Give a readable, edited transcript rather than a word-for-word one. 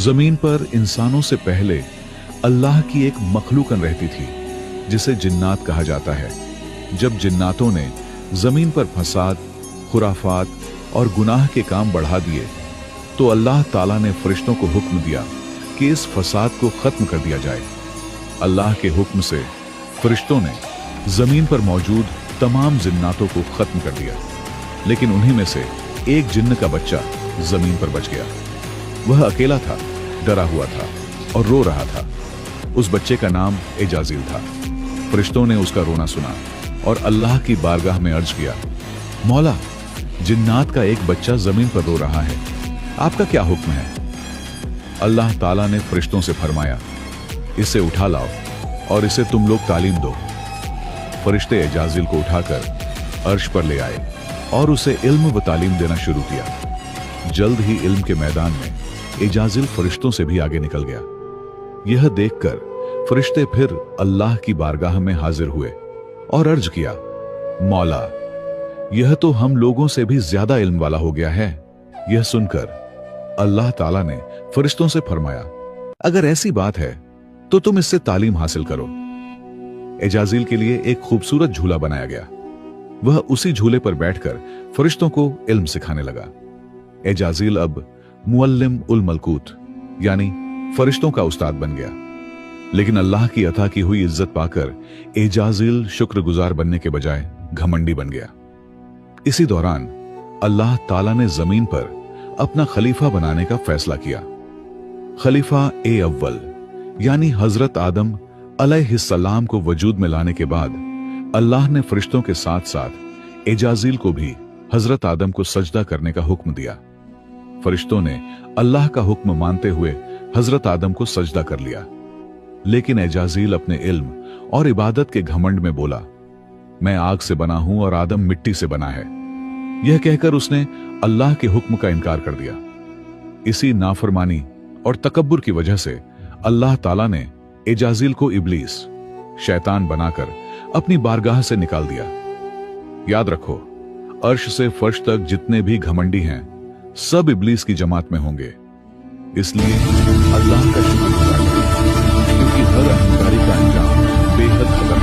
जमीन पर इंसानों से पहले अल्लाह की एक मखलूकन रहती थी जिसे जिन्नात कहा जाता है। जब जिन्नातों ने जमीन पर फसाद, खुराफात और गुनाह के काम बढ़ा दिए तो अल्लाह ताला ने फरिश्तों को हुक्म दिया कि इस फसाद को खत्म कर दिया जाए। अल्लाह के हुक्म से फरिश्तों ने जमीन पर मौजूद तमाम जिन्नातों को खत्म कर दिया, लेकिन उन्हीं में से एक जिन्न का बच्चा जमीन पर बच गया। वह अकेला था, डरा हुआ था और रो रहा था। उस बच्चे का नाम एजाजिल था। फरिश्तों ने उसका रोना सुना और अल्लाह की बारगाह में अर्ज किया, मौला, जिन्नात का एक बच्चा जमीन पर रो रहा है, आपका क्या हुक्म है? अल्लाह ताला ने फरिश्तों से फरमाया, इसे उठा लाओ और इसे तुम लोग तालीम दो। फरिश्ते एजाजिल को उठाकर अर्श पर ले आए और उसे इल्म व तालीम देना शुरू किया। जल्द ही इल्म के मैदान में एजाजिल फरिश्तों से भी आगे निकल गया। यह देखकर फरिश्ते फिर अल्लाह की बारगाह में हाजिर हुए और अर्ज किया, मौला, यह तो हम लोगों से भी ज्यादा इल्म वाला हो गया है। यह सुनकर अल्लाह ताला ने फरिश्तों से फरमाया, अगर ऐसी बात है तो तुम इससे तालीम हासिल करो। एजाजिल के लिए एक खूबसूरत झूला बनाया गया। वह उसी झूले पर बैठकर फरिश्तों को इल्म सिखाने लगा। एजाजिल अब मुअल्लिम उल मलकूत यानी फरिश्तों का उस्ताद बन गया। लेकिन अल्लाह की अता की हुई इज्जत पाकर एजाजिल शुक्रगुजार बनने के बजाय घमंडी बन गया। इसी दौरान अल्लाह ताला ने जमीन पर अपना खलीफा बनाने का फैसला किया। खलीफा ए अव्वल यानी हजरत आदम अलैहिस्सलाम को वजूद में लाने के बाद अल्लाह ने फरिश्तों के साथ साथ एजाजिल को भी हजरत आदम को सजदा करने का हुक्म दिया। फरिश्तों ने अल्लाह का हुक्म मानते हुए हजरत आदम को सजदा कर लिया, लेकिन एजाजिल अपने इल्म और इबादत के घमंड में बोला, मैं आग से बना हूं और आदम मिट्टी से बना है। यह कहकर उसने अल्लाह के हुक्म का इनकार कर दिया। इसी नाफरमानी और तकब्बुर की वजह से अल्लाह ताला ने एजाजिल को इब्लीस, शैतान बनाकर अपनी बारगाह से निकाल दिया। याद रखो, अर्श से फर्श तक जितने भी घमंडी हैं सब इब्लीस की जमात में होंगे। इसलिए अल्लाह का शुक्र गुजार करो, क्योंकि हर अहंकारी का अंजाम बेहद खतरनाक